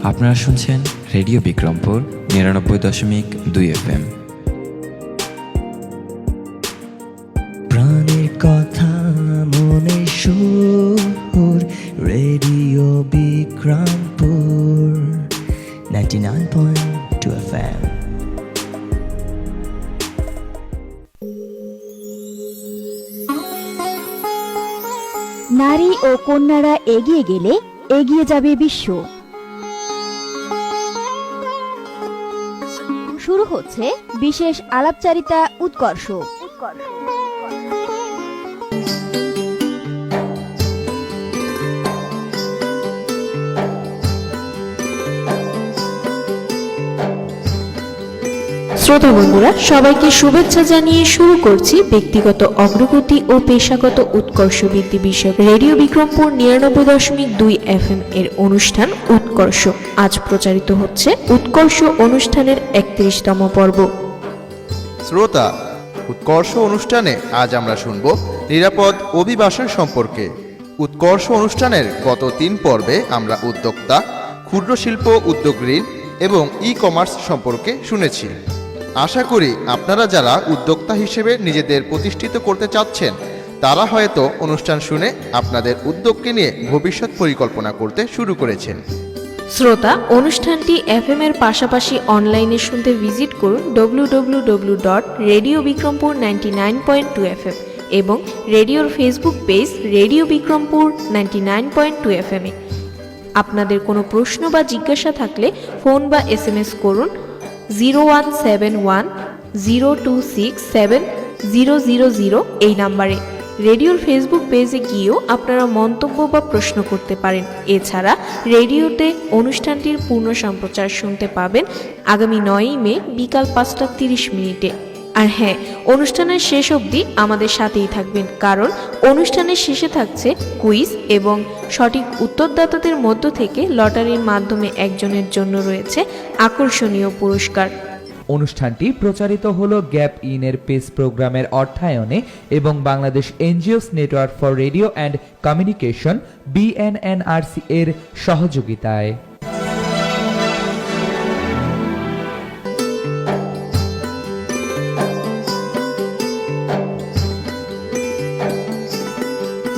আপনারা শুনছেন radio Bikrampur ৯৯.২ FM। প্রাণের কথা মনে সুর, রেডিও বিক্রমপুর 99.2 FM। নারী ও কন্যারা এগিয়ে গেলে এগিয়ে যাবে বিশ্ব। শুরু হচ্ছে বিশেষ আলাপচারিতা উৎকর্ষ। শ্রোতা বন্ধুরা, সবাইকে শুভেচ্ছা জানিয়ে শুরু করছি ব্যক্তিগত অগ্রগতি ও পেশাগত উৎকর্ষ বৃদ্ধি বিষয়ক রেডিও বিক্রমপুর ৯৯.২ FM এর অনুষ্ঠান উৎকর্ষ। আজ প্রচারিত হচ্ছে উৎকর্ষ অনুষ্ঠানের ৩১তম পর্ব। শ্রোতা, উৎকর্ষ অনুষ্ঠানে আজ আমরা শুনব নিরাপদ অভিবাসন সম্পর্কে। উৎকর্ষ অনুষ্ঠানের গত ৩ পর্বে আমরা উদ্যোক্তা, ক্ষুদ্র শিল্প উদ্যোগ ঋণ এবং ই-কমার্স সম্পর্কে শুনেছি। আশা করি আপনারা যারা উদ্যোক্তা হিসেবে নিজেদের প্রতিষ্ঠিত করতে চাচ্ছেন তারা হয়তো অনুষ্ঠান শুনে আপনাদের উদ্যোগকে নিয়ে ভবিষ্যৎ পরিকল্পনা করতে শুরু করেছেন। শ্রোতা, অনুষ্ঠানটি FM এর পাশাপাশি অনলাইনে শুনতে ভিজিট করুন www.radiobikrampur99.2 FM এবং রেডিওর Facebook page radio Bikrampur 99.2 FM এ। আপনাদের কোনো প্রশ্ন বা জিজ্ঞাসা থাকলে ফোন বা SMS করুন 0171026700 এই নাম্বারে। রেডিওর ফেসবুক পেজে গিয়েও আপনারা মন্তব্য বা প্রশ্ন করতে পারেন। এছাড়া রেডিওতে অনুষ্ঠানটির পূর্ণ সম্প্রচার শুনতে পাবেন আগামী 9ই মে বিকাল 5:30 আর হ্যাঁ, অনুষ্ঠানের শেষ অবধি আমাদের সাথেই থাকবেন, কারণ অনুষ্ঠানের শেষে থাকছে কুইজ এবং সঠিক উত্তরদাতাদের মধ্য থেকে লটারির মাধ্যমে একজনের জন্য রয়েছে আকর্ষণীয় পুরস্কার। অনুষ্ঠানটি প্রচারিত হলো গ্যাপ ইনের পেস প্রোগ্রামের অর্থায়নে এবং Bangladesh NGOs network for radio and communication BNNRC এর সহযোগিতায়।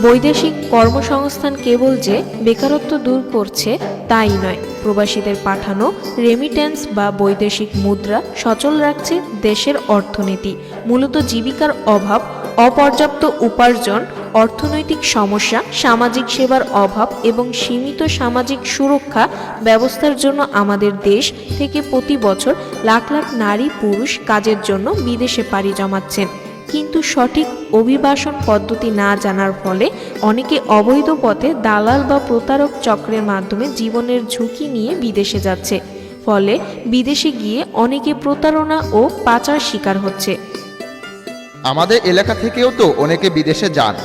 বৈদেশিক কর্মসংস্থান কেবল যে বেকারত্ব দূর করছে তাই নয়, প্রবাসীদের পাঠানো রেমিটেন্স বা বৈদেশিক মুদ্রা সচল রাখছে দেশের অর্থনীতি। মূলত জীবিকার অভাব, অপর্যাপ্ত উপার্জন, অর্থনৈতিক সমস্যা, সামাজিক সেবার অভাব এবং সীমিত সামাজিক সুরক্ষা ব্যবস্থার জন্য আমাদের দেশ থেকে প্রতি বছর লাখ লাখ নারী পুরুষ কাজের জন্য বিদেশে পাড়ি জমাচ্ছেন। কিন্তু সঠিক অভিবাসন পদ্ধতি না জানার ফলে অনেকে অবৈধ পথে দালাল বা প্রতারক চক্রের মাধ্যমে জীবনের ঝুঁকি নিয়ে বিদেশে যাচ্ছে। ফলে বিদেশে গিয়ে অনেকে প্রতারণা ও পাচার শিকার হচ্ছে। আমাদের এলাকা থেকেও তো অনেকে বিদেশে যান।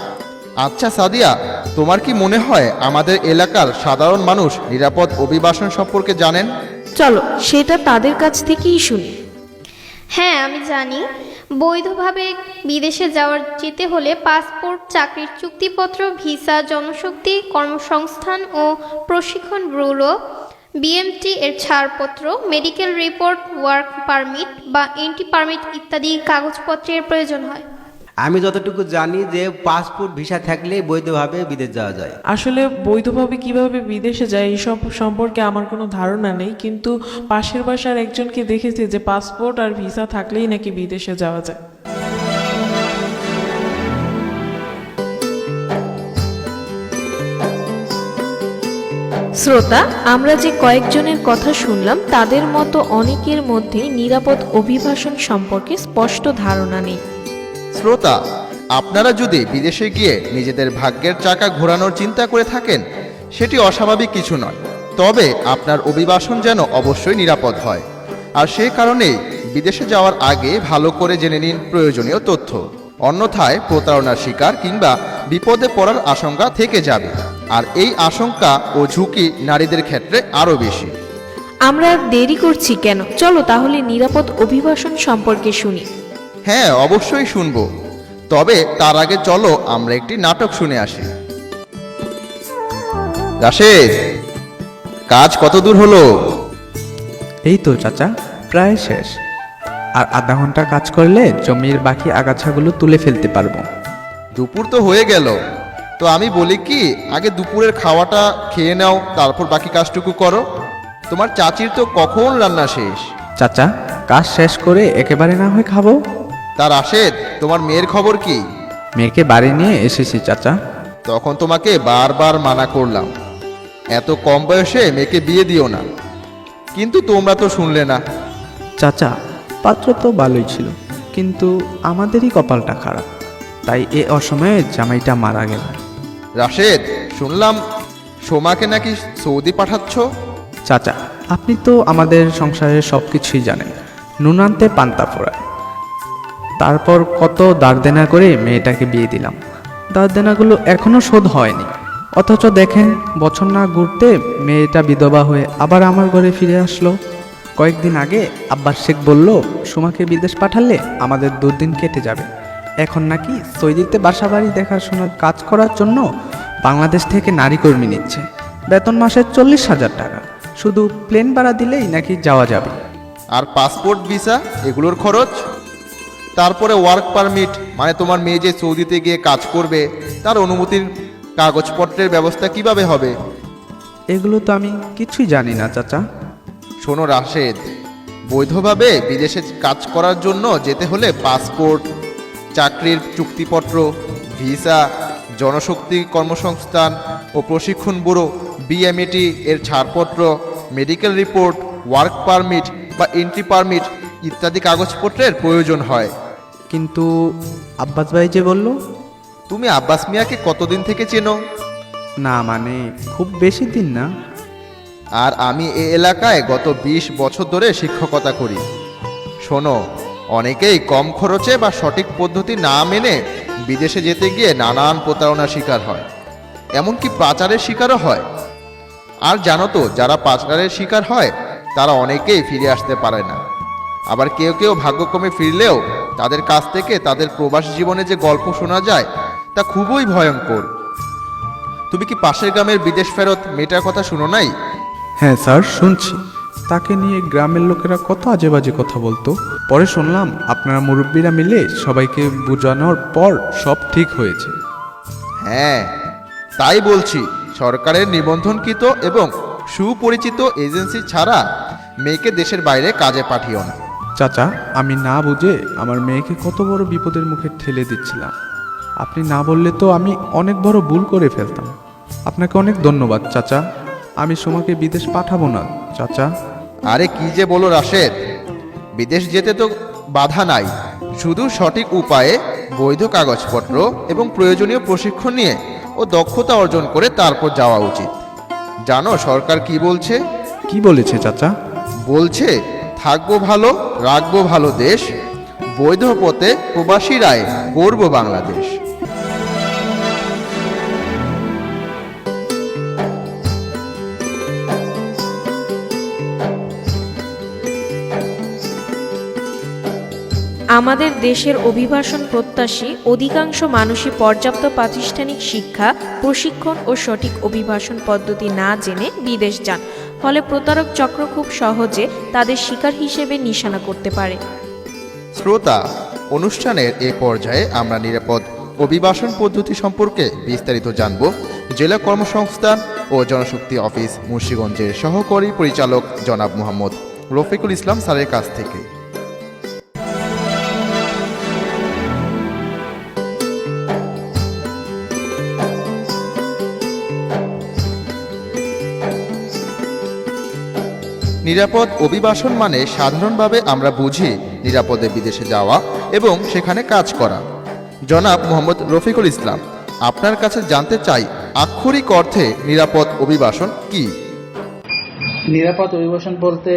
আচ্ছা সাদিয়া, তোমার কি মনে হয় আমাদের এলাকার সাধারণ মানুষ নিরাপদ অভিবাসন সম্পর্কে জানেন? চলো সেটা তাদের কাছ থেকেই শুনি। হ্যাঁ, আমি জানি। বৈধভাবে বিদেশে যেতে হলে পাসপোর্ট, চাকরির চুক্তিপত্র, ভিসা, জনশক্তি, কর্মসংস্থান ও প্রশিক্ষণ ব্যুরো, BMT এর ছাড়পত্র, মেডিকেল রিপোর্ট, ওয়ার্ক পারমিট বা এন্ট্রি পারমিট ইত্যাদি কাগজপত্রের প্রয়োজন হয়। আমি যতটুকু জানি যে পাসপোর্ট, ভিসা থাকলে বৈধভাবে বিদেশ যাওয়া যায়। আসলে বৈধভাবে কিভাবে বিদেশে যায় এইসব সম্পর্কে আমার কোনো ধারণা নেই, কিন্তু পাশের বাসার একজনকে দেখেছি যে পাসপোর্ট আর ভিসা থাকলেই নাকি বিদেশে যাওয়া যায়। শ্রোতা, আমরা যে কয়েকজনের কথা শুনলাম তাদের মতো অনেকের মধ্যে নিরাপদ অভিবাসন সম্পর্কে স্পষ্ট ধারণা নেই। শ্রোতা, আপনারা যদি বিদেশে গিয়ে নিজেদের ভাগ্যের চাকা ঘোরানোর চিন্তা করে থাকেন সেটি অস্বাভাবিক কিছু নয়, তবে আপনার অভিবাসন যেন অবশ্যই নিরাপদ হয়। আর সেই কারণেই বিদেশে যাওয়ার আগে ভালো করে জেনে নিন প্রয়োজনীয় তথ্য। অন্যথায় প্রতারণার শিকার কিংবা বিপদে পড়ার আশঙ্কা থেকে যাবে, আর এই আশঙ্কা ও ঝুঁকি নারীদের ক্ষেত্রে আরও বেশি। আমরা দেরি করছি কেন? চলো তাহলে নিরাপদ অভিবাসন সম্পর্কে শুনি। হ্যাঁ, অবশ্যই শুনবো, তবে তার আগে চলো আমরা একটি নাটক শুনে আসি। রাশেদ, কাজ কত দূর হলো? এই তো চাচা, প্রায় শেষ। আর আধা ঘন্টা কাজ করলে জমির বাকি আগাছাগুলো তুলে ফেলতে পারবো। দুপুর তো হয়ে গেল, তো আমি বলি কি আগে দুপুরের খাওয়াটা খেয়ে নাও, তারপর বাকি কাজটুকু করো। তোমার চাচির তো কখন রান্না শেষ? চাচা, কাজ শেষ করে একেবারে না হয় খাবো। তার রাশেদ, তোমার মেয়ের খবর কি? মেয়েকে বাড়ি নিয়ে এসেছি চাচা। তখন তোমাকে বারবার মানা করলাম, এত কম বয়সে মেয়েকে বিয়ে দিও না, কিন্তু তোমরা তো শুনলে না। চাচা, পাত্র তো ভালোই ছিল, কিন্তু আমাদেরই কপালটা খারাপ, তাই এ অসময়ে জামাইটা মারা গেল। রাশেদ, শুনলাম সোমাকে নাকি সৌদি পাঠাচ্ছ? চাচা, আপনি তো আমাদের সংসারের সব কিছুই জানেন। নুন আনতে পান্তা ফোড়ায়। তারপর কত দাঁড় দেনা করে মেয়েটাকে বিয়ে দিলাম। দাঁড় দেনাগুলো এখনো শোধ হয়নি, অথচ দেখেন বছর না ঘুরতে মেয়েটা বিধবা হয়ে আবার আমার ঘরে ফিরে আসলো। কয়েকদিন আগে আব্বাস শেখ বলল সুমাকে বিদেশ পাঠালে আমাদের দুর্দিন কেটে যাবে। এখন নাকি সৌদিতে বাসা বাড়ি দেখাশোনার কাজ করার জন্য বাংলাদেশ থেকে নারী কর্মী নিচ্ছে। বেতন মাসে 40,000 টাকা, শুধু প্লেন ভাড়া দিলেই নাকি যাওয়া যাবে। আর পাসপোর্ট ভিসা এগুলোর খরচ, তারপরে ওয়ার্ক পারমিট, মানে তোমার মেয়ে যে সৌদিতে গিয়ে কাজ করবে তার অনুমতির কাগজপত্রের ব্যবস্থা কিভাবে হবে? এগুলো তো আমি কিছুই জানি না চাচা। শোনো রাশেদ, বৈধভাবে বিদেশে কাজ করার জন্য যেতে হলে পাসপোর্ট, চাকরির চুক্তিপত্র, ভিসা, জনশক্তি কর্মসংস্থান ও প্রশিক্ষণ ব্যুরো বিএমইটি এর ছাড়পত্র, মেডিকেল রিপোর্ট, ওয়ার্ক পারমিট বা এন্ট্রি পারমিট ইত্যাদি কাগজপত্রের প্রয়োজন হয়। কিন্তু আব্বাস ভাই যে বলল। তুমি আব্বাস মিয়াকে কতদিন থেকে চেনো? না মানে খুব বেশি দিন না। আর আমি এ এলাকায় গত 20 বছর ধরে শিক্ষকতা করি। শোনো, অনেকেই কম খরচে বা সঠিক পদ্ধতি না মেনে বিদেশে যেতে গিয়ে নানান প্রতারণার শিকার হয়, এমনকি পাচারের শিকারও হয়। আর জানো তো, যারা পাচারের শিকার হয় তারা অনেকেই ফিরে আসতে পারে না। আবার কেউ কেউ ভাগ্যক্রমে ফিরলেও তাদের কাছ থেকে তাদের প্রবাস জীবনে যে গল্প শোনা যায় তা খুবই ভয়ঙ্কর। তুমি কি পাশের গ্রামের বিদেশ ফেরত মেয়েটার কথা শুনো নাই? হ্যাঁ স্যার, শুনছি। তাকে নিয়ে গ্রামের লোকেরা কত আজে বাজে কথা বলতো। পরে শুনলাম আপনারা মুরব্বীরা মিলে সবাইকে বোঝানোর পর সব ঠিক হয়েছে। হ্যাঁ, তাই বলছি, সরকারের নিবন্ধনকৃত এবং সুপরিচিত এজেন্সি ছাড়া মেয়েকে দেশের বাইরে কাজে পাঠিও না। চাচা, আমি না বুঝে আমার মেয়েকে কত বড় বিপদের মুখে ঠেলে দিচ্ছিলাম। আপনি না বললে তো আমি অনেক বড় ভুল করে ফেলতাম। আপনাকে অনেক ধন্যবাদ চাচা। আমি সোমাকে বিদেশ পাঠাবো না চাচা। আরে কি যে বলো রাশেদ, বিদেশ যেতে তো বাধা নাই, শুধু সঠিক উপায়ে বৈধ কাগজপত্র এবং প্রয়োজনীয় প্রশিক্ষণ নিয়ে ও দক্ষতা অর্জন করে তারপর যাওয়া উচিত। জানো সরকার কি বলছে? কি বলেছে চাচা? বলছে থাকবো ভালো, রাখবো ভালো দেশ, বৈধ পথে প্রবাসীরাই গর্ব বাংলাদেশ। আমাদের দেশের অভিবাসন প্রত্যাশী অধিকাংশ মানুষই পর্যাপ্ত প্রাতিষ্ঠানিক শিক্ষা, প্রশিক্ষণ ও সঠিক অভিবাসন পদ্ধতি না জেনে বিদেশ যান। ফলে প্রতারক চক্র খুব সহজে তাদের শিকার হিসেবে নিশানা করতে পারে। শ্রোতা, অনুষ্ঠানের এ পর্যায়ে আমরা নিরাপদ অভিবাসন পদ্ধতি সম্পর্কে বিস্তারিত জানব জেলা কর্মসংস্থান ও জনশক্তি অফিস মুন্সিগঞ্জের সহকারী পরিচালক জনাব মোহাম্মদ রফিকুল ইসলাম স্যারের কাছ থেকে। নিরাপদ অভিবাসন মানে সাধারণভাবে আমরা বুঝি নিরাপদে বিদেশে যাওয়া এবং সেখানে কাজ করা। জনাব মোহাম্মদ রফিকুল ইসলাম, আপনার কাছে জানতে চাই আক্ষরিক অর্থে নিরাপদ অভিবাসন কি? নিরাপদ অভিবাসন বলতে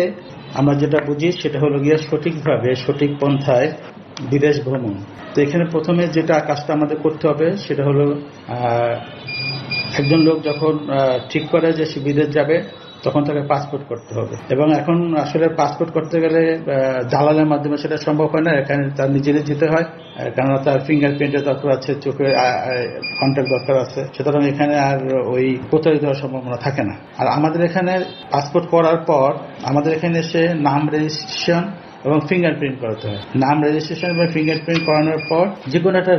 আমরা যেটা বুঝি সেটা হলো গিয়ে সঠিকভাবে সঠিক পন্থায় বিদেশ ভ্রমণ। তো এখানে প্রথমে যেটা কাজটা আমাদের করতে হবে সেটা হলো একজন লোক যখন ঠিক করে যে সে বিদেশ যাবে তখন তাকে পাসপোর্ট করতে হবে। এবং এখন আসলে পাসপোর্ট করতে গেলে দালালের মাধ্যমে সেটা সম্ভব হয় না, এখানে তার নিজেরই যেতে হয়, কেননা তার ফিঙ্গারপ্রিন্টের দরকার আছে, চোখের কন্ট্যাক্ট দরকার আছে, সুতরাং এখানে আর ওই প্রতারিত হওয়ার সম্ভাবনা থাকে না। আর আমাদের এখানে পাসপোর্ট করার পর আমাদের এখানে এসে নাম রেজিস্ট্রেশন এবং ফিঙ্গারপ্রিন্ট করাতে হয়। নাম রেজিস্ট্রেশন এবং ফিঙ্গারপ্রিন্ট করানোর পর যে কোনো একটা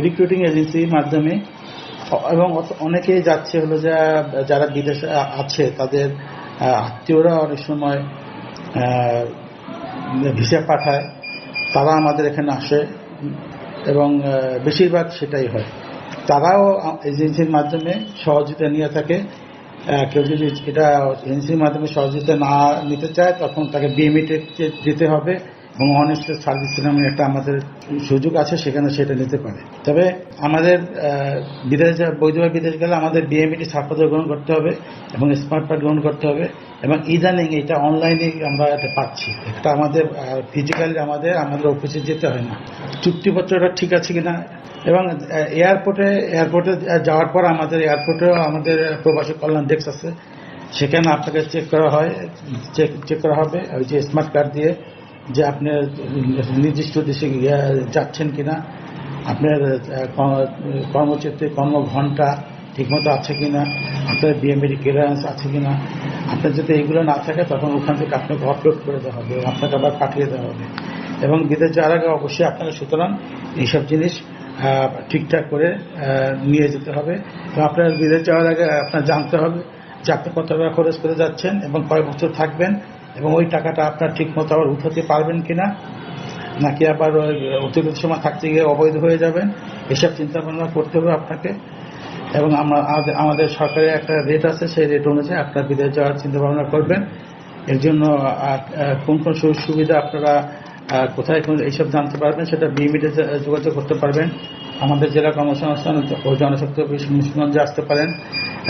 রিক্রুটিং এজেন্সির মাধ্যমে, এবং অনেকেই যাচ্ছে হলো যারা বিদেশে আছে তাদের আত্মীয়রা অনেক সময় ভিসা পাঠায়, তারা আমাদের এখানে আসে এবং বেশিরভাগ সেটাই হয়। তারাও এজেন্সির মাধ্যমে সহযোগিতা নিয়ে থাকে। কেউ যদি এটা এজেন্সির মাধ্যমে সহযোগিতা না নিতে চায় তখন তাকে বিএমইতে যেতে হবে, এবং অনেস্ট সার্ভিস নামে একটা আমাদের সুযোগ আছে, সেখানে সেটা নিতে পারে। তবে আমাদের বৈধভাবে বিদেশ গেলে আমাদের বিএমইটি ছাড়পত্র গ্রহণ করতে হবে এবং স্মার্ট কার্ড গ্রহণ করতে হবে, এবং ইদানিং এটা অনলাইনে আমরা এটা পাচ্ছি। এটা আমাদের ফিজিক্যালি আমাদের অফিসে যেতে হয় না। চুক্তিপত্রটা ঠিক আছে কিনা, এবং এয়ারপোর্টে যাওয়ার পর আমাদের এয়ারপোর্টেও আমাদের প্রবাসী কল্যাণ ডেস্ক আছে, সেখানে আপনাকে চেক করা হয়, চেক করা হবে ওই যে স্মার্ট কার্ড দিয়ে যে আপনি নির্দিষ্ট দেশে যাচ্ছেন কিনা, আপনার কর্মক্ষেত্রে কর্মঘণ্টা ঠিকমতো আছে কিনা, আপনার বিএমইডি ক্লিয়ারেন্স আছে কিনা। আপনার যদি এইগুলো না থাকে তখন ওখান থেকে আপনাকে আপলোড করে দেওয়া হবে, আপনাকে আবার পাঠিয়ে দেওয়া হবে। এবং বিদেশ যাওয়ার আগে অবশ্যই আপনাকে সুতরাং এইসব জিনিস ঠিকঠাক করে নিয়ে যেতে হবে। তো আপনার বিদেশ যাওয়ার আগে আপনার জানতে হবে যে আপনি কত টাকা খরচ করে যাচ্ছেন এবং কয় বছর থাকবেন, এবং ওই টাকাটা আপনার ঠিক মতো আবার উঠাতে পারবেন কিনা, নাকি আবার অতিরিক্ত সময় থাকতে গিয়ে অবৈধ হয়ে যাবেন, এসব চিন্তা ভাবনা করতে হবে আপনাকে। এবং আমাদের সরকারের একটা রেট আছে, সেই রেট অনুযায়ী আপনার বিদেশ যাওয়ার চিন্তা ভাবনা করবেন। এর জন্য কোন কোন সুযোগ সুবিধা আপনারা কোথায় এইসব জানতে পারবেন, সেটা বিএমইতে যোগাযোগ করতে পারবেন। আমাদের জেলা কর্মসংস্থান ও জনশক্তি অফিস মুন্সিগঞ্জে আসতে পারেন।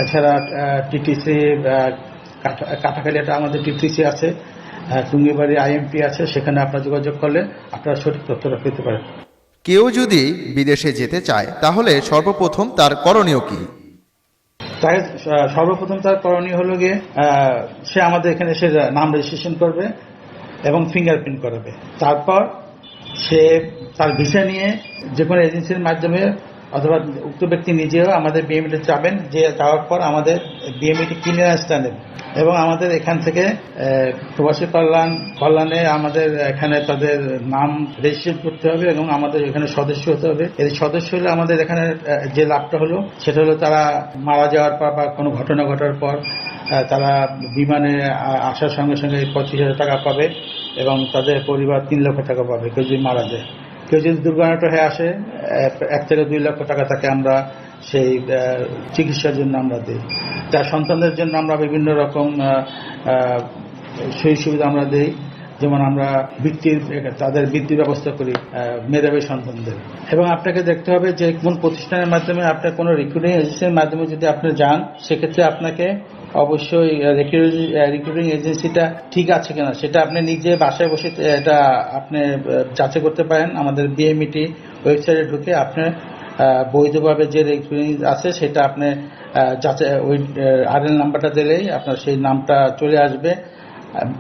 এছাড়া টিটিসি কাটাখালী একটা আমাদের টিটিসি আছে, টুঙ্গিবাড়ি আইএমপি আছে, সেখানে আপনারা যোগাযোগ করলে আপনারা সঠিক তথ্যটা পেতে পারেন। কেউ যদি বিদেশে যেতে চায় তাহলে সর্বপ্রথম তার করণীয় কি? তাই সর্বপ্রথম তার করণীয় হলো গিয়ে সে আমাদের এখানে এসে নাম রেজিস্ট্রেশন করবে এবং ফিঙ্গারপ্রিন্ট করাবে। তারপর সে তার ভিসা নিয়ে যে কোনো এজেন্সির মাধ্যমে অথবা উক্ত ব্যক্তি নিজেও আমাদের বিএমইতে যাবেন, যে যাওয়ার পর আমাদের বিএমইটি ক্লিয়ারেন্সটা নেবেন, এবং আমাদের এখান থেকে প্রবাসী কল্যাণে আমাদের এখানে তাদের নাম রেজিস্ট্রেশন করতে হবে এবং আমাদের এখানে সদস্য হতে হবে। এই সদস্য হলে আমাদের এখানে যে লাভটা হলো সেটা হলো তারা মারা যাওয়ার পর বা কোনো ঘটনা ঘটার পর তারা বিমানে আসার সঙ্গে সঙ্গে 25,000 টাকা পাবে এবং তাদের পরিবার 3 লক্ষ টাকা পাবে কেউ যদি মারা যায়। কেউ যদি দুর্ঘটনাটা হয়ে আসে 1 থেকে 2 লক্ষ টাকা তাকে আমরা সেই চিকিৎসার জন্য আমরা দিই। তার সন্তানদের জন্য আমরা বিভিন্ন রকম সুযোগ সুবিধা আমরা দিই, যেমন আমরা তাদের বৃত্তির ব্যবস্থা করি মেধাবী সন্তানদের। এবং আপনাকে দেখতে হবে যে কোন প্রতিষ্ঠানের মাধ্যমে আপনার কোনো রিক্রুটিং এজেন্সির মাধ্যমে যদি আপনি যান, সেক্ষেত্রে আপনাকে অবশ্যই রিক্রুটিং এজেন্সিটা ঠিক আছে কিনা সেটা আপনি নিজে বাসায় বসে এটা আপনি যাচাই করতে পারেন। আমাদের বিএমইটি ওয়েবসাইটে ঢুকে আপনি বৈধভাবে যে রিক্রুটিং আছে সেটা আপনি যাচাই ওই আরএল নাম্বারটা দিলেই আপনার সেই নামটা চলে আসবে,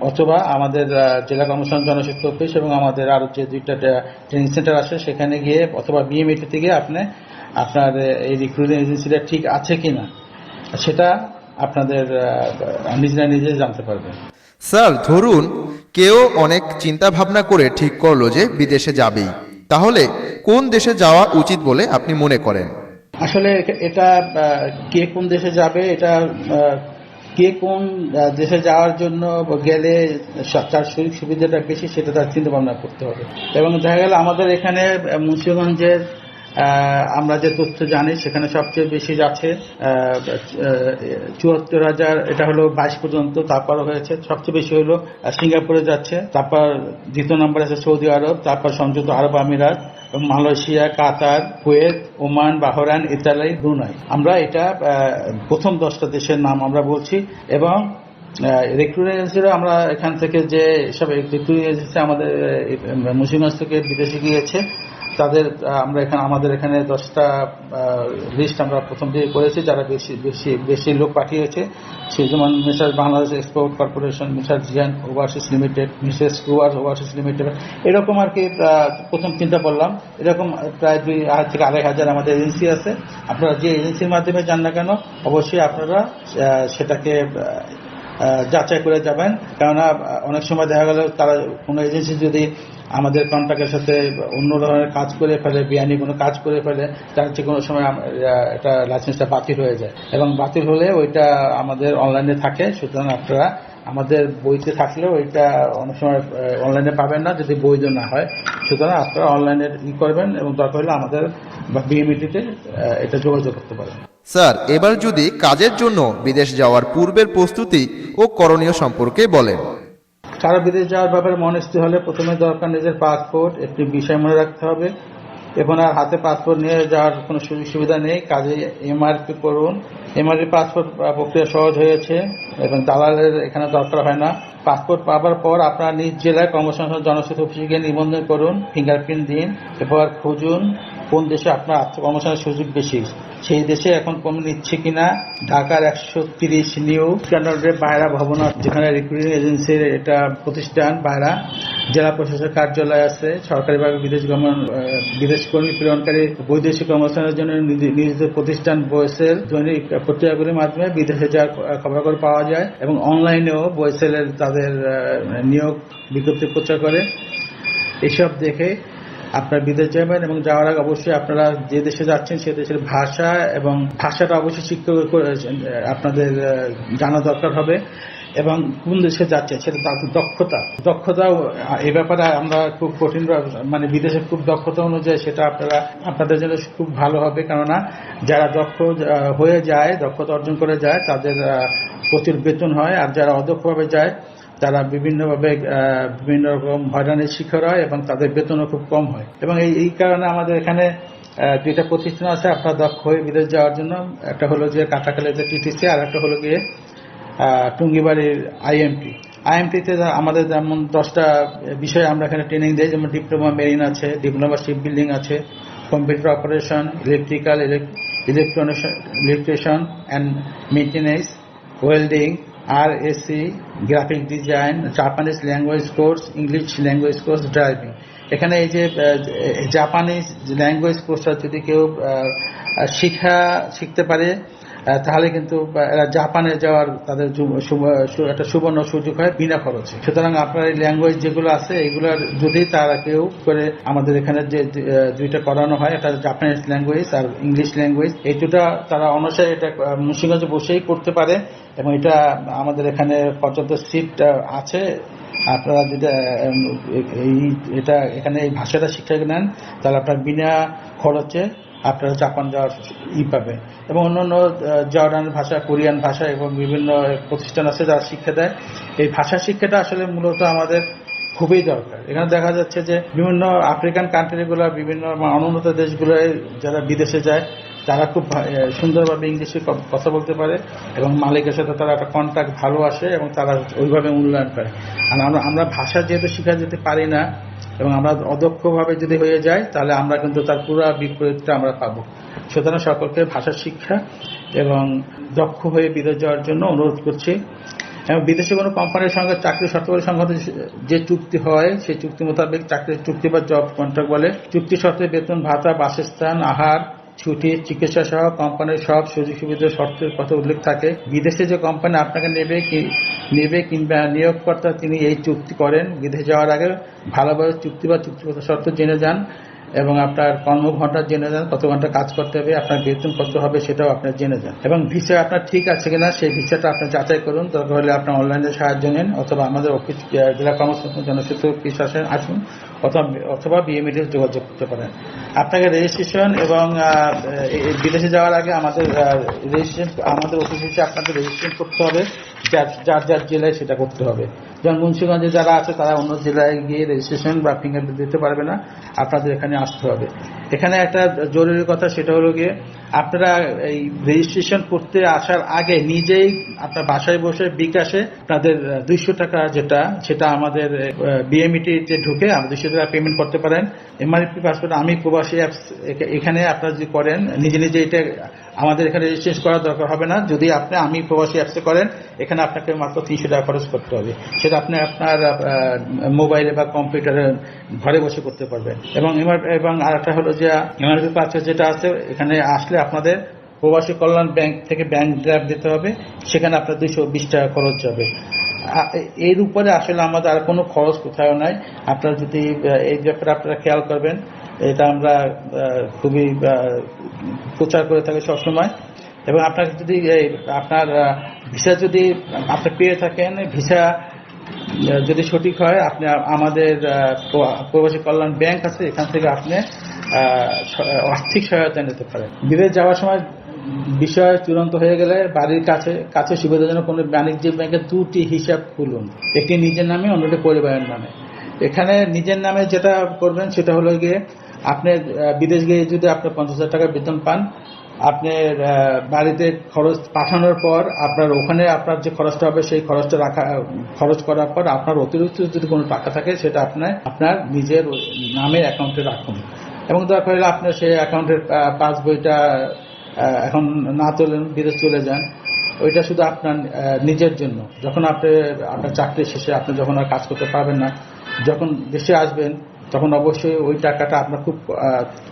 অথবা আমাদের জেলা কর্মসংস্থান জনশক্তি অফিস এবং আমাদের আরও যে 2টা ট্রেনিং সেন্টার আছে সেখানে গিয়ে অথবা বিএমইটি থেকে আপনার এই রিক্রুটিং এজেন্সিটা ঠিক আছে কিনা সেটা আপনাদের নিজে জানতে পারবেন। স্যার, ধরুন কেউ অনেক চিন্তা ভাবনা করে ঠিক করলো যে বিদেশে যাবেই, তাহলে কোন দেশে যাওয়া উচিত বলে আপনি মনে করেন? আসলে এটা কে কোন দেশে যাবে, এটা কে কোন দেশে যাওয়ার জন্য গেলে তার সুযোগ সুবিধাটা বেশি সেটা তার চিন্তা ভাবনা করতে হবে। এবং দেখা গেল আমাদের এখানে মুন্সিগঞ্জের আমরা যে তথ্য জানি সেখানে সবচেয়ে বেশি যাচ্ছে 74,000, এটা হলো 22 পর্যন্ত। তারপর হয়েছে সবচেয়ে বেশি হলো সিঙ্গাপুরে যাচ্ছে, তারপর 2য় নম্বরে আছে সৌদি আরব, তারপর সংযুক্ত আরব আমিরাত, Malaysia, Qatar, Kuwait, Oman, Bahrain, Italy, Brunei. আমরা এটা প্রথম 10টা দেশের নাম আমরা বলছি। এবং রিক্রুটিং এজেন্সিরা আমরা এখান থেকে যে সব রিক্রুটিং এজেন্সি আমাদের মুন্সিগঞ্জ থেকে বিদেশে গিয়েছে, তাদের আমাদের এখানে 10টা লিস্ট আমরা প্রথম দিকে করেছি, যারা বেশি লোক পাঠিয়েছে। সেই যেমন mister Bangladesh export corporation, mister Jiyan overseas limited, Mrs ক্রুয়ার ওভারসিজ লিমিটেড, এরকম আর কি প্রথম চিন্তা করলাম। এরকম প্রায় 2,000 থেকে 2,500 আমাদের এজেন্সি আছে। আপনারা যে এজেন্সির মাধ্যমে যান না কেন, অবশ্যই আপনারা সেটাকে যাচাই করে যাবেন। কেননা অনেক সময় দেখা গেল তারা কোনো এজেন্সি যদি আমাদের কন্ট্রাক্টের সাথে অন্য ধরনের কাজ করে ফেলে, বেআইনি কোনো কাজ করে ফেলে, তার যে কোনো সময় এটা লাইসেন্সটা বাতিল হয়ে যায়, এবং বাতিল হলে ওইটা আমাদের অনলাইনে থাকে। সুতরাং আপনারা আমাদের বইতে থাকলেও ওইটা অনেক সময় অনলাইনে পাবেন না যদি বৈধ না হয়। সুতরাং আপনারা অনলাইনে করবেন এবং দরকার হলে আমাদের বিএমইটিতে এটা যোগাযোগ করতে পারেন। স্যার, এবার যদি কাজের জন্য বিদেশ যাওয়ার পূর্বের প্রস্তুতি ও করণীয় সম্পর্কে বলেন। কারো বিদেশ যাওয়ার ব্যাপারে মনস্থির হলে প্রথমে দরকার নিজের পাসপোর্ট, একটি বিষয় মনে রাখতে হবে। এখন আর হাতে পাসপোর্ট নিয়ে যাওয়ার কোনো সুযোগ সুবিধা নেই, কাজে এমআরপি করুন। এমআরপি পাসপোর্ট প্রক্রিয়া সহজ হয়েছে এবং দালালের এখানে দরকার হয় না। পাসপোর্ট পাওয়ার পর আপনার নিজ জেলায় কর্মসংস্থান জনস্বাস্থ্য অফিসে গিয়ে নিবন্ধন করুন, ফিঙ্গারপ্রিন্ট দিন। এরপর খুঁজুন কোন দেশে আপনার আত্মকর্মসংস্থানের সুযোগ বেশি, সেই দেশে এখন কর্মী নিচ্ছে কিনা। ঢাকার 130 নিউ স্ট্যান্ডার্ডের বাইরা ভবন, যেখানে রিক্রুটিং এজেন্সির এটা প্রতিষ্ঠান বাইরা, জেলা প্রশাসক কার্যালয় আছে। সরকারিভাবে বিদেশ কর্মী প্রেরণকারী বৈদেশিক কর্মসংস্থানের জন্য নিয়োজিত প্রতিষ্ঠান বয়েসের দৈনিক পত্রিকাগুলির মাধ্যমে বিদেশে যাওয়ার খবরাখবর পাওয়া যায়, এবং অনলাইনেও বয়েসেলের তাদের নিয়োগ বিজ্ঞপ্তি প্রচার করে। এসব দেখে আপনার বিদেশ যাবেন, এবং যাওয়ার আগে অবশ্যই আপনারা যে দেশে যাচ্ছেন সে দেশের ভাষা এবং ভাষাটা অবশ্যই শিখতে আপনাদের জানা দরকার হবে, এবং কোন দেশে যাচ্ছেন সেটা তাদের দক্ষতাও এ ব্যাপারে আমরা খুব কঠিন, মানে বিদেশে খুব দক্ষতা অনুযায়ী সেটা আপনাদের জন্য খুব ভালো হবে। কেননা যারা দক্ষ হয়ে যায়, দক্ষতা অর্জন করে যায়, তাদের প্রচুর বেতন হয়, আর যারা অদক্ষভাবে যায় তারা বিভিন্ন রকম হয়রানির শিকার হয় এবং তাদের বেতনও খুব কম হয়। এবং এই কারণে আমাদের এখানে 2টা প্রতিষ্ঠান আছে আপনার দক্ষ হয়ে বিদেশ যাওয়ার জন্য। একটা হলো যে কাটাখালীতে টিটিসি, আর একটা হলো গিয়ে টুঙ্গিবাড়ির আইএমটিতে আমাদের যেমন 10টা বিষয়ে আমরা এখানে ট্রেনিং দিই। যেমন ডিপ্লোমা মেরিন আছে, ডিপ্লোমা শিপ বিল্ডিং আছে, computer operation, electrical, electrician and maintenance, welding, RSC, graphic design, Japanese language course, English language course, driving. এখানে এই যে জাপানিজ ল্যাঙ্গুয়েজ কোর্সটা যদি কেউ শিখতে পারে তাহলে কিন্তু এরা জাপানে যাওয়ার তাদের একটা সুবর্ণ সুযোগ হয় বিনা খরচে। সুতরাং আপনার এই ল্যাঙ্গুয়েজ যেগুলো আছে এগুলোর যদি তারা কেউ করে আমাদের এখানে যে 2টা করানো হয়, একটা জাপানিজ ল্যাঙ্গুয়েজ আর ইংলিশ ল্যাঙ্গুয়েজ, এই 2টা তারা অনুসারে এটা মুন্সিগঞ্জে বসেই করতে পারে, এবং এটা আমাদের এখানে পর্যাপ্ত সিট আছে। আপনারা যদি এটা এখানে এই ভাষাটা শিক্ষা নেন তাহলে আপনার বিনা খরচে আপনারা জাপান যাওয়ার পাবেন। এবং অন্যান্য জর্ডান ভাষা, কোরিয়ান ভাষা এবং বিভিন্ন প্রতিষ্ঠান আছে যারা শিক্ষা দেয়। এই ভাষা শিক্ষাটা আসলে মূলত আমাদের খুবই দরকার। এখানে দেখা যাচ্ছে যে বিভিন্ন আফ্রিকান কান্ট্রিগুলো, বিভিন্ন অনুন্নত দেশগুলোয় যারা বিদেশে যায় তারা খুব সুন্দরভাবে ইংলিশে কথা বলতে পারে, এবং মালিকের সাথে তারা একটা কন্ট্যাক্ট ভালো আসে এবং তারা ওইভাবে মূল্যায়ন করে। আর আমরা ভাষা যেহেতু শিখা যেতে পারি না এবং আমরা অদক্ষভাবে যদি হয়ে যায় তাহলে আমরা কিন্তু তার পুরো বিপরীতটা আমরা পাবো। সুতরাং সকলকে ভাষা শিক্ষা এবং দক্ষ হয়ে বিদেশ যাওয়ার জন্য অনুরোধ করছি। এবং বিদেশে কোনো কোম্পানির সঙ্গে চাকরি শর্তাবলী সংক্রান্ত যে চুক্তি হয় সেই চুক্তি মোতাবেক চাকরির চুক্তি বা জব কন্ট্রাক্ট বলে। চুক্তি শর্তে বেতন ভাতা, বাসস্থান, আহার, ছুটি, চিকিৎসা সহ কোম্পানির সব সুযোগ সুবিধা শর্তের কথা উল্লেখ থাকে। বিদেশে যে কোম্পানি আপনাকে নেবে কিংবা নিয়োগকর্তা তিনি এই চুক্তি করেন, বিদেশে যাওয়ার আগে ভালোভাবে চুক্তি বা চুক্তিগত শর্ত জেনে যান, এবং আপনার কর্মঘণ্টা জেনে যান, কত ঘন্টা কাজ করতে হবে, আপনার বেতন কত হবে সেটাও আপনার জেনে যান। এবং ভিসা আপনার ঠিক আছে কিনা সেই ভিসাটা আপনি যাচাই করুন। দরকার হলে আপনার অনলাইনে সাহায্য নিন, অথবা আমাদের অফিস জেলা কর্মসংস্থান জনস্বাস্থ্য অফিস আসুন, অথবা বিএমইটি যোগাযোগ করতে পারেন। আপনাকে রেজিস্ট্রেশন এবং বিদেশে যাওয়ার আগে আমাদের অফিসে আপনাকে রেজিস্ট্রেশন করতে হবে, যার জেলায় সেটা করতে হবে। যেমন মুন্সিগঞ্জে যারা আছে তারা অন্য জেলায় গিয়ে রেজিস্ট্রেশন বা ফিঙ্গারপ্রিন্ট দিতে পারবে না, আপনাদের এখানে আসতে হবে। এখানে একটা জরুরি কথা, সেটা হলো গিয়ে আপনারা এই রেজিস্ট্রেশন করতে আসার আগে নিজেই আপনার বাসায় বসে বিকাশে আপনাদের 200 টাকা সেটা আমাদের বিএমইটিতে ঢুকে 200 টাকা পেমেন্ট করতে পারেন। এমআরপি পাসপোর্ট আমি প্রবাসী অ্যাপস এখানে আপনারা যদি করেন নিজে নিজে, এটা আমাদের এখানে রেজিস্ট্রেশন করার দরকার হবে না। যদি আপনি আমি প্রবাসী অ্যাপসে করেন, এখানে আপনাকে মাত্র 300 টাকা খরচ করতে হবে। সেটা আপনি আপনার মোবাইলে বা কম্পিউটারে ঘরে বসে করতে পারবেন। এবং আরেকটা হলো যে এমআরপি পাসপোর্ট যেটা আছে, এখানে আসলে আপনাদের প্রবাসী কল্যাণ ব্যাংক থেকে ব্যাংক ড্রাফট দিতে হবে, সেখানে আপনার 220 টাকা খরচ হবে। এর উপরে আসলে আমাদের আর কোনো খরচ কোথাও নাই। আপনারা যদি এই ব্যাপারে আপনারা খেয়াল করবেন, এটা আমরা খুবই প্রচার করে থাকি সবসময়। এবং আপনার যদি আপনার ভিসা যদি আপনি পেয়ে থাকেন, ভিসা যদি সঠিক হয়, আপনি আমাদের প্রবাসী কল্যাণ ব্যাংক আছে, এখান থেকে আপনি আর্থিক সহায়তা নিতে পারেন। বিদেশ যাওয়ার সময় বিষয় চূড়ান্ত হয়ে গেলে বাড়ির কাছে সুবিধাজনক কোনো বাণিজ্যিক ব্যাংকের 2টি হিসাব খুলুন, একটি নিজের নামে, অন্যটি পরিবারের নামে। এখানে নিজের নামে যেটা করবেন সেটা হলো গিয়ে, আপনি বিদেশ গিয়ে যদি আপনি 50,000 টাকা বেতন পান, আপনার বাড়িতে খরচ পাঠানোর পর আপনার ওখানে আপনার যে খরচটা হবে, সেই খরচটা খরচ করার পর আপনার অতিরিক্ত যদি কোনো টাকা থাকে, সেটা আপনার নিজের নামের অ্যাকাউন্টে রাখুন। এবং দরকার হলে আপনার সেই অ্যাকাউন্টের পাসবইটা এখন না তোলেন, বিদেশ চলে যান, ওইটা শুধু আপনার নিজের জন্য। যখন আপনার চাকরি শেষে আপনি যখন আর কাজ করতে পারবেন না, যখন দেশে আসবেন, তখন অবশ্যই ওই টাকাটা আপনার খুব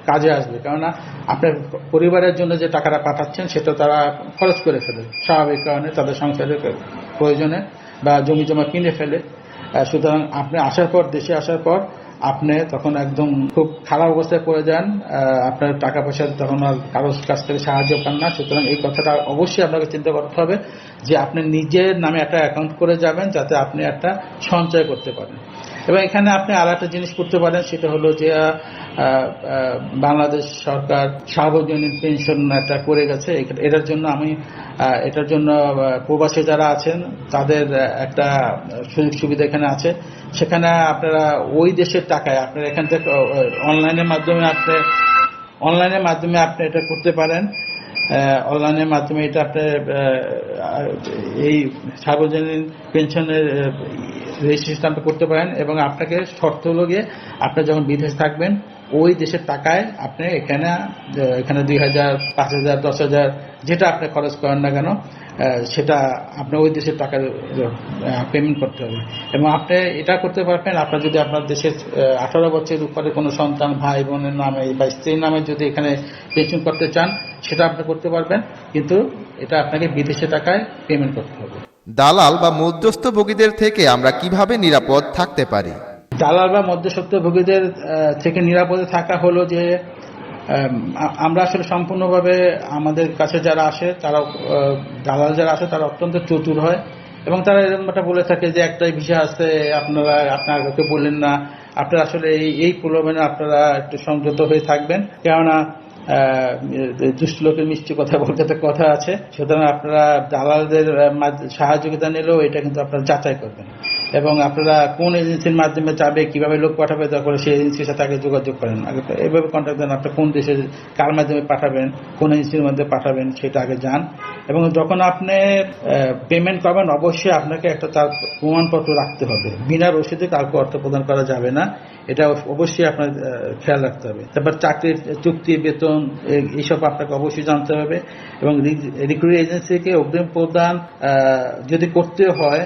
কাজে আসবে। কেননা আপনার পরিবারের জন্য যে টাকাটা পাঠাচ্ছেন, সেটা তারা খরচ করে ফেলে স্বাভাবিক কারণে, তাদের সংসারের প্রয়োজনে বা জমি জমা কিনে ফেলে। সুতরাং আপনি দেশে আসার পর আপনি তখন একদম খুব খারাপ অবস্থায় পড়ে যান, আপনার টাকা পয়সা তখন আর কারোর কাছ থেকে সাহায্য পান না। সুতরাং এই কথাটা অবশ্যই আপনাকে চিন্তা করতে হবে যে আপনি নিজের নামে একটা অ্যাকাউন্ট করে যাবেন, যাতে আপনি একটা সঞ্চয় করতে পারেন। এবং এখানে আপনি আর একটা জিনিস করতে পারেন, সেটা হলো যে বাংলাদেশ সরকার সার্বজনীন পেনশন একটা করে গেছে। এটার জন্য প্রবাসী যারা আছেন তাদের একটা সুযোগ সুবিধা এখানে আছে। সেখানে আপনারা ওই দেশের টাকায় আপনারা এখান থেকে অনলাইনের মাধ্যমে আপনি এটা করতে পারেন। অনলাইনের মাধ্যমে এটা আপনি এই সার্বজনীন পেনশনের রেজিস্ট্রেশনটা করতে পারেন। এবং আপনাকে শর্ত হলো গিয়ে, আপনি যখন বিদেশ থাকবেন, ওই দেশের টাকায় আপনি এখানে 2,000, 5,000, 10,000 যেটা আপনি খরচ করেন না কেন, সেটা আপনি ওই দেশের টাকা পেমেন্ট করতে হবে। এবং আপনি এটা করতে পারবেন, আপনার যদি আপনার দেশের 18 বছরের উপরে কোনো সন্তান, ভাই বোনের নামে বা স্ত্রীর নামে যদি এখানে পেনশন করতে চান, সেটা আপনি করতে পারবেন, কিন্তু এটা আপনাকে বিদেশি টাকায় পেমেন্ট করতে হবে। দালাল বা মধ্যস্থভোগীদের থেকে আমরা কিভাবে নিরাপদ থাকতে পারি? দালাল বা মধ্যস্বত্বভোগীদের থেকে নিরাপদে থাকা হলো যে, আমরা আসলে সম্পূর্ণভাবে আমাদের কাছে যারা আসে, তারা দালাল যারা আসে, তারা অত্যন্ত চতুর হয়। এবং তারা এরকম একটা বলে থাকে যে একটাই ভিসা আছে, আপনাকে বললেন না। আপনারা আসলে এই প্রলোভনে আপনারা একটু সংযত হয়ে থাকবেন, কেননা দুষ্ট লোকের মিষ্টি কথা বলতে একটা কথা আছে। সুতরাং আপনারা দালালদের সাহায্যতা নিলেও এটা কিন্তু আপনারা যাচাই করবেন। এবং আপনারা কোন এজেন্সির মাধ্যমে যাবে, কিভাবে লোক পাঠাবে, দরকার সেই এজেন্সির সাথে আগে যোগাযোগ করেন। আগে এভাবে কন্ট্যাক্ট দেন, আপনার কোন দেশে কার মাধ্যমে পাঠাবেন, কোন এজেন্সির মধ্যে পাঠাবেন, সেটা আগে যান। এবং যখন আপনি পেমেন্ট করবেন, অবশ্যই আপনাকে একটা তার প্রমাণপত্র রাখতে হবে। বিনা রসিদে কাউকে অর্থ প্রদান করা যাবে না, এটা অবশ্যই আপনার খেয়াল রাখতে হবে। তারপর চাকরির চুক্তি, বেতন, এইসব আপনাকে অবশ্যই জানতে হবে। এবং রিক্রুটিং এজেন্সিকে অগ্রিম প্রদান যদি করতে হয়,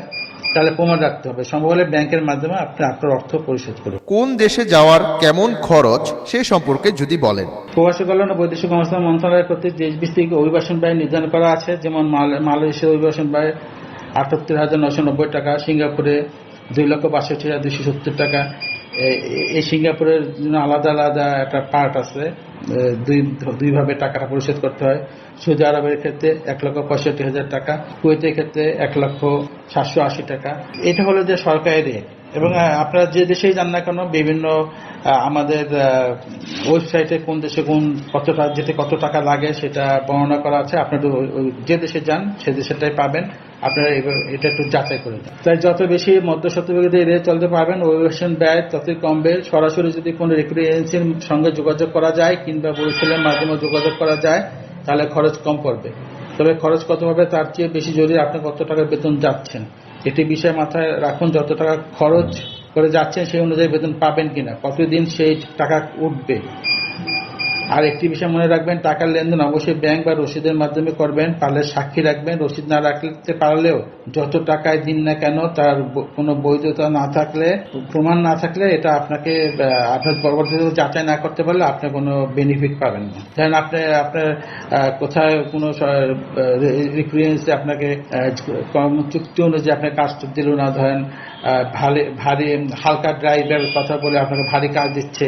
তাহলে প্রমাণ রাখতে হবে। সম্ভব হলে ব্যাংকের মাধ্যমে আপনি আপনার অর্থ পরিশোধ করুন। কোন দেশে যাওয়ার কেমন খরচ সে সম্পর্কে যদি বলেন। প্রবাসী কল্যাণ ও বৈদেশিক কর্মসংস্থান মন্ত্রণালয় কর্তৃক দেশ ভিত্তিক অভিবাসন ব্যয় নির্ধারণ করা আছে। যেমন মালয়েশিয়ার অভিবাসন ব্যয় 78,990 টাকা, সিঙ্গাপুরে 2,62,270 টাকা। এই সিঙ্গাপুরের জন্য আলাদা আলাদা একটা পার্ট আছে, দুইভাবে টাকাটা পরিশোধ করতে হয়। সৌদি আরবের ক্ষেত্রে 1,65,000 টাকা, কুয়েতের ক্ষেত্রে 1,780,000 টাকা। এটা হলো যে সরকারি রেট। এবং আপনারা যে দেশেই যান না কেন, বিভিন্ন আমাদের ওয়েবসাইটে কোন দেশে কত টাকা লাগে সেটা বর্ণনা করা আছে। আপনারা যে দেশে যান সে দেশেরটাই পাবেন, আপনারা এটা একটু যাচাই করে দেন। তাই যত বেশি মধ্যস্বত্বভোগীদের এড়িয়ে চলতে পারবেন, অভিবাসন ব্যয় ততই কমবে। সরাসরি যদি কোনো রিক্রুটিং এজেন্সির সঙ্গে যোগাযোগ করা যায় কিংবা বরিশালের মাধ্যমে যোগাযোগ করা যায়, তাহলে খরচ কম পড়বে। তবে খরচ কত হবে তার চেয়ে বেশি জরুরি আপনি কত টাকা বেতন যাচ্ছেন। একটি বিষয় মাথায় রাখুন, যত টাকা খরচ করে যাচ্ছেন সেই অনুযায়ী বেতন পাবেন কিনা, কতদিন সেই টাকা উঠবে। আর একটি বিষয় মনে রাখবেন, টাকার লেনদেন অবশ্যই ব্যাংক বা রসিদের মাধ্যমে করবেন, পারলে সাক্ষী রাখবেন। রসিদ না রাখতে পারলেও যত টাকায় দিন না কেন তার কোনো বৈধতা না থাকলে, প্রমাণ না থাকলে এটা আপনাকে আপনার পরবর্তীতে যাচাই না করতে পারলে আপনি কোনো বেনিফিট পাবেন না। ধরেন আপনার কোথায় কোনো রিফারেন্সে আপনাকে কর্মচুক্তি অনুযায়ী আপনার কাজ দিল না, ধরেন ভারী হালকা ড্রাইভের কথা বলে আপনাকে ভারী কাজ দিচ্ছে,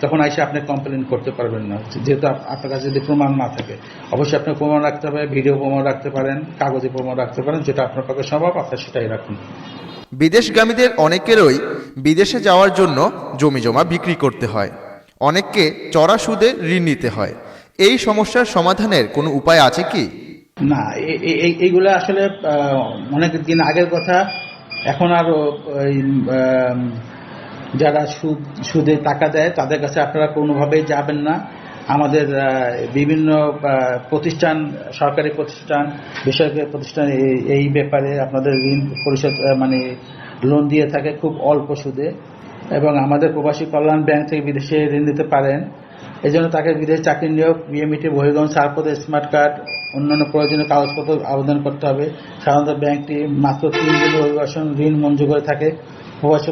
তখন এসে আপনি কমপ্লেন করতে পারবেন না, যেহেতু আপনার কাছে যদি প্রমাণ না থাকে। অবশ্যই আপনার প্রমাণ রাখতে হবে, ভিডিও প্রমাণ রাখতে পারেন, কাগজে প্রমাণ রাখতে পারেন, যেটা আপনার পক্ষে সম্ভব আপনি সেটাই রাখুন। বিদেশগামীদের অনেকেরই বিদেশে যাওয়ার জন্য জমি জমা বিক্রি করতে হয়, অনেককে চড়া সুদে ঋণ নিতে হয়। এই সমস্যার সমাধানের কোনো উপায় আছে কি? না, এইগুলো আসলে অনেক দিন আগের কথা। এখন আর যারা সুদে টাকা দেয় তাদের কাছে আপনারা কোনোভাবেই যাবেন না। আমাদের বিভিন্ন প্রতিষ্ঠান, সরকারি প্রতিষ্ঠান, বেসরকারি প্রতিষ্ঠান এই ব্যাপারে আপনাদের ঋণ পরিশোধ লোন দিয়ে থাকে খুব অল্প সুদে, এবং আমাদের প্রবাসী কল্যাণ ব্যাংক থেকে বিদেশে ঋণ নিতে পারেন। এই জন্য তাকে বিদেশে চাকরি নিয়োগ, বিএমইটি, বহির্গমন ছাড়পত্র, স্মার্ট কার্ড, অন্যান্য প্রয়োজনীয় কাগজপত্র আবেদন করতে হবে। সাধারণত ব্যাংকটি মাত্র 3 দিনের অভিবাসন ঋণ মঞ্জুর করে থাকে। প্রবাসী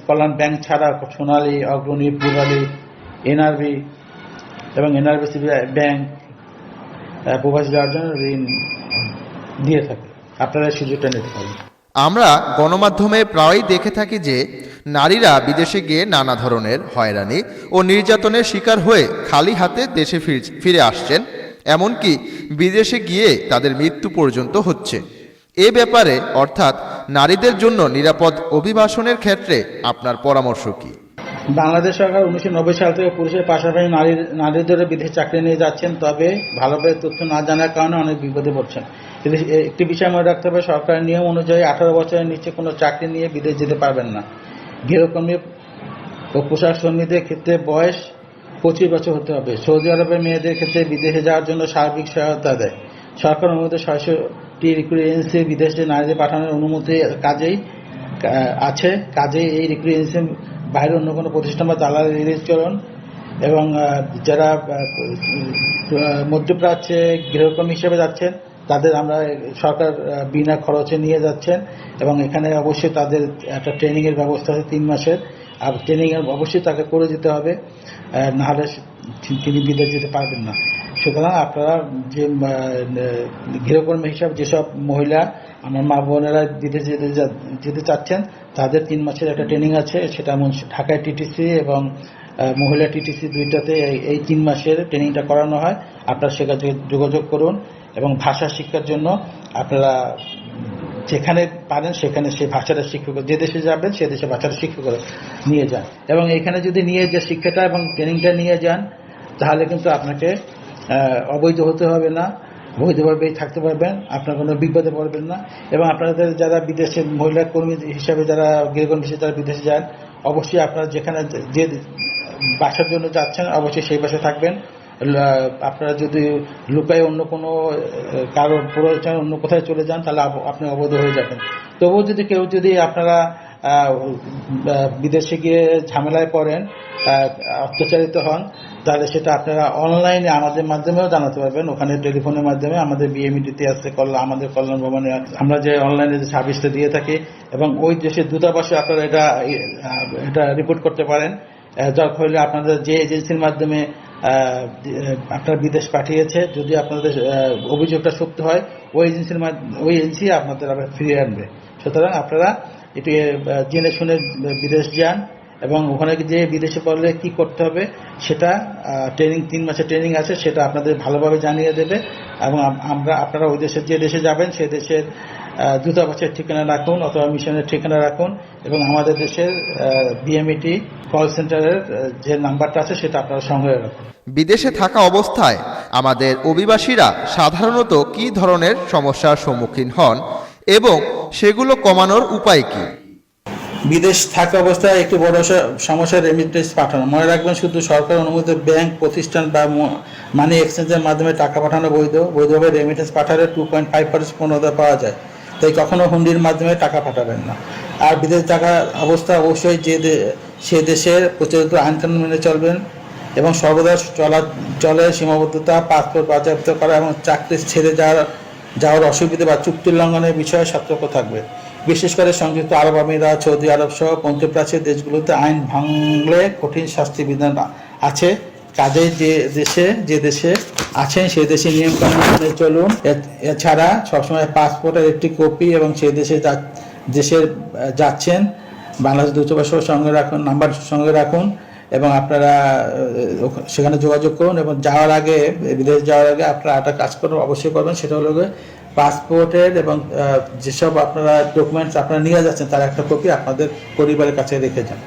কল্যাণ ব্যাংক ছাড়া সোনালী, অগ্রণী, পূর্বালী, এনআরবি এবং এনআরবিসি ব্যাংক প্রবাসী যাওয়ার জন্য ঋণ দিয়ে থাকে। আপনারা সুযোগটা নিতে পারেন। আমরা গণমাধ্যমে প্রায়ই দেখে থাকি যে নারীরা বিদেশে গিয়ে নানা ধরনের হয়রানি ও নির্যাতনের শিকার হয়ে খালি হাতে দেশে ফিরে আসছেন, এমনকি বিদেশে গিয়ে তাদের মৃত্যু পর্যন্ত হচ্ছে। এ ব্যাপারে অর্থাৎ নারীদের জন্য নিরাপদ অভিবাসনের ক্ষেত্রে আপনার পরামর্শ কি? বাংলাদেশ সরকার 1990 সাল থেকে পুরুষের পাশাপাশি নারীদেরও বিদেশে চাকরি নিয়ে যাচ্ছেন, তবে ভালোভাবে তথ্য না জানার কারণে অনেক বিপদে পড়ছেন। একটি বিষয় মনে রাখতে হবে, সরকারের নিয়ম অনুযায়ী 18 বছরের নিচে কোনো চাকরি নিয়ে বিদেশ যেতে পারবেন না। গৃহকর্মী ও পোশাক শ্রমিকদের ক্ষেত্রে বয়স 25 বছর হতে হবে। সৌদি আরবের মেয়েদের ক্ষেত্রে বিদেশে যাওয়ার জন্য সার্বিক সহায়তা দেয় সরকার। অনুমোদিত 600টি রিক্রুট এজেন্সি বিদেশে নারীদের পাঠানোর অনুমতি কাজেই এই রিক্রুট এজেন্সির বাইরে অন্য কোনো প্রতিষ্ঠান বা দালাল এড়িয়ে চলুন। এবং যারা মধ্যপ্রাচ্যে গৃহকর্মী হিসেবে যাচ্ছেন তাদের আমরা সরকার বিনা খরচে নিয়ে যাচ্ছেন, এবং এখানে অবশ্যই তাদের একটা ট্রেনিংয়ের ব্যবস্থা আছে 3 মাসের। আর ট্রেনিং অবশ্যই তাকে করে যেতে হবে, নাহলে তিনি বিদেশ যেতে পারবেন না। সুতরাং আপনারা যে গৃহকর্মী হিসাবে যেসব মহিলা আমার মা বোনেরা বিদেশ যেতে চাচ্ছেন তাদের 3 মাসের একটা ট্রেনিং আছে, সেটা ঢাকায় টিটিসি এবং মহিলা টিটিসি দুইটাতে এই 3 মাসের ট্রেনিংটা করানো হয়। আপনারা সেখানে যোগাযোগ করুন, এবং ভাষা শিক্ষার জন্য আপনারা যেখানে পারেন সেখানে সেই ভাষাটা শিক্ষক, যে দেশে যাবেন সে দেশে ভাষাটা শিক্ষক নিয়ে যান। এবং এখানে যদি নিয়ে যে শিক্ষাটা এবং ট্রেনিংটা নিয়ে যান তাহলে কিন্তু আপনাকে অবৈধ হতে হবে না, বৈধভাবেই থাকতে পারবেন, আপনার কোনো বিপদে পড়বেন না। এবং আপনাদের যারা বিদেশে মহিলা কর্মী হিসাবে যারা গৃহকর্মী হিসেবে যারা বিদেশে যান, অবশ্যই আপনারা যেখানে যে বাসার জন্য যাচ্ছেন অবশ্যই সেই বাসায় থাকবেন। আপনারা যদি লুকায় অন্য কোনো কারোর প্রয়োজন অন্য কোথায় চলে যান তাহলে আপনি অবৈধ হয়ে যাবেন। তবুও যদি কেউ আপনারা বিদেশে গিয়ে ঝামেলায় পড়েন, অত্যাচারিত হন, তাহলে সেটা আপনারা অনলাইনে আমাদের মাধ্যমেও জানাতে পারবেন। ওখানে টেলিফোনের মাধ্যমে আমাদের বিএমইটিতে আছে, আমাদের কল্যাণ ভবনে আমরা যে অনলাইনে যে সার্ভিসটা দিয়ে থাকি, এবং ওই দেশের দূতাবাসে আপনারা এটা রিপোর্ট করতে পারেন। দরকার হলে আপনাদের যে এজেন্সির মাধ্যমে আপনারা বিদেশ পাঠিয়েছে, যদি আপনাদের অভিযোগটা সত্য হয় ওই এজেন্সি আপনাদের আবার ফিরিয়ে আনবে। সুতরাং আপনারা এটি জেনে শুনে বিদেশ যান, এবং ওখানে যে বিদেশে পড়লে কি করতে হবে সেটা ট্রেনিং 3 মাসের ট্রেনিং আছে, সেটা আপনাদের ভালোভাবে জানিয়ে দেবে। এবং আপনারা ওই দেশের যে দেশে যাবেন সে দেশের দূতাবাসের ঠিকানা রাখুন অথবা মিশনের ঠিকানা রাখুন, এবং আমাদের দেশের বিএমইটি কল সেন্টারের যে নাম্বারটা আছে সেটা আপনারা সংগ্রহে রাখুন। বিদেশে থাকা অবস্থায় আমাদের অভিবাসীরা সাধারণত কী ধরনের সমস্যার সম্মুখীন হন এবং সেগুলো কমানোর উপায় কি? বিদেশ থাকা অবস্থায় একটি বড় সমস্যা রেমিটেন্স পাঠানো। মনে রাখবেন, শুধু সরকার অনুমোদিত ব্যাংক প্রতিষ্ঠান বা মানি এক্সচেঞ্জের মাধ্যমে টাকা পাঠানো বৈধভাবে রেমিটেন্স পাঠালে 2.5% পূর্ণতা পাওয়া যায়। তাই কখনো হুন্ডির মাধ্যমে টাকা পাঠাবেন না। আর বিদেশ থাকার অবস্থা অবশ্যই সে দেশের প্রচলিত আইনকানুন মেনে চলবেন এবং সর্বদা চলের সীমাবদ্ধতা, পাসপোর্ট বাজেয়াপ্ত করা এবং চাকরি ছেড়ে যাওয়ার অসুবিধা বা চুক্তি লঙ্ঘনের বিষয়ে সতর্ক থাকবে। বিশেষ করে সংযুক্ত আরব আমিরাত, সৌদি আরব সহ মধ্যপ্রাচ্যের দেশগুলোতে আইন ভাঙলে কঠিন শাস্তি বিধান আছে। কাজেই যে দেশে আছেন সেই দেশে নিয়মকানুন মেনে চলুন। এছাড়া সবসময় পাসপোর্টের একটি কপি এবং সেই দেশের যাচ্ছেন বাংলাদেশ দূতাবাস সঙ্গে রাখুন, নাম্বার সঙ্গে রাখুন এবং আপনারা সেখানে যোগাযোগ করুন। এবং বিদেশ যাওয়ার আগে আপনারা একটা কাজ অবশ্যই করবেন, সেটা হলো পাসপোর্টের এবং যেসব আপনারা ডকুমেন্টস আপনারা নিয়ে যাচ্ছেন তার একটা কপি আপনাদের পরিবারের কাছে রেখে যান।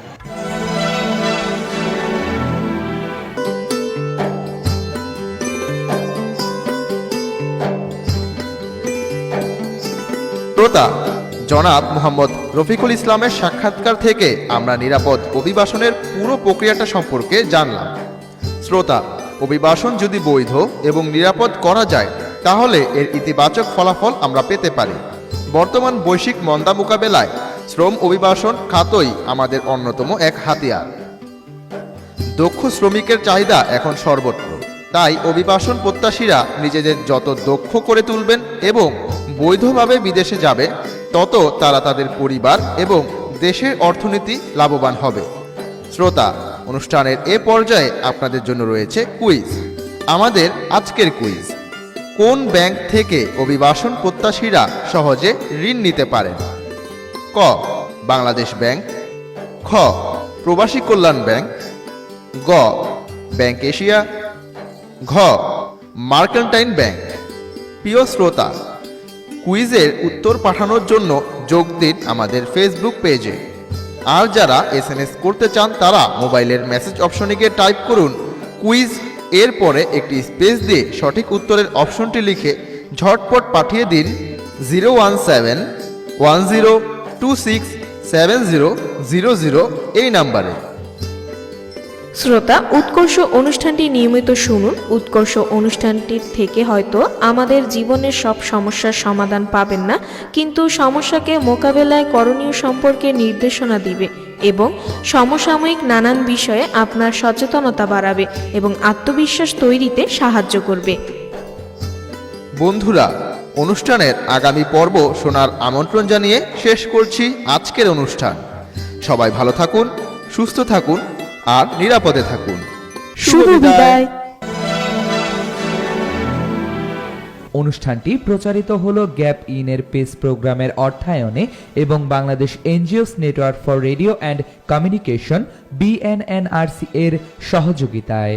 শ্রোতা, জনাব মোহাম্মদ রফিকুল ইসলামের সাক্ষাৎকার থেকে আমরা নিরাপদ অভিবাসনের পুরো প্রক্রিয়াটা সম্পর্কে জানলাম। শ্রোতা, অভিবাসন যদি বৈধ এবং নিরাপদ করা যায় তাহলে এর ইতিবাচক ফলাফল আমরা পেতে পারি। বর্তমান বৈশ্বিক মন্দা মোকাবেলায় শ্রম অভিবাসন খাতই আমাদের অন্যতম এক হাতিয়ার। দক্ষ শ্রমিকের চাহিদা এখন সর্বত্র, তাই অভিবাসন প্রত্যাশীরা নিজেদের যত দক্ষ করে তুলবেন এবং বৈধভাবে বিদেশে যাবে, তত তারা তাদের পরিবার এবং দেশের অর্থনীতি লাভবান হবে। শ্রোতা, অনুষ্ঠানের এ পর্যায়ে আপনাদের জন্য রয়েছে কুইজ। আমাদের আজকের কুইজ: কোন ব্যাংক থেকে অভিবাসন প্রত্যাশীরা সহজে ঋণ নিতে পারেন? ক, বাংলাদেশ ব্যাংক। খ, প্রবাসী কল্যাণ ব্যাংক। গ, ব্যাংক এশিয়া। ঘ, মার্কেন্টাইন ব্যাংক। প্রিয় শ্রোতা, কুইজের উত্তর পাঠানোর জন্য যোগ দিন আমাদের ফেসবুক পেজে। আর যারা SMS করতে চান তারা মোবাইলের মেসেজ অপশনে গিয়ে টাইপ করুন কুইজ, এরপরে একটি স্পেস দিয়ে সঠিক উত্তরের অপশনটি লিখে ঝটপট পাঠিয়ে দিন 01710267000 এই নাম্বারে। শ্রোতা, উৎকর্ষ অনুষ্ঠানটি নিয়মিত শুনুন। উৎকর্ষ অনুষ্ঠানটির থেকে হয়তো আমাদের জীবনের সব সমস্যার সমাধান পাবেন না, কিন্তু সমস্যাকে মোকাবেলায় করণীয় সম্পর্কে নির্দেশনা দিবে এবং সমসাময়িক নানান বিষয়ে আপনার সচেতনতা বাড়াবে এবং আত্মবিশ্বাস তৈরিতে সাহায্য করবে। বন্ধুরা, অনুষ্ঠানের আগামী পর্ব শোনার আমন্ত্রণ জানিয়ে শেষ করছি আজকের অনুষ্ঠান। সবাই ভালো থাকুন, সুস্থ থাকুন আর নিরাপদে থাকুন। শুভ বিদায়। অনুষ্ঠানটি প্রচারিত হলো গ্যাপ ইনের পেস প্রোগ্রামের অর্থায়নে এবং Bangladesh NGOs network for radio and communication BNNRC এর সহযোগিতায়।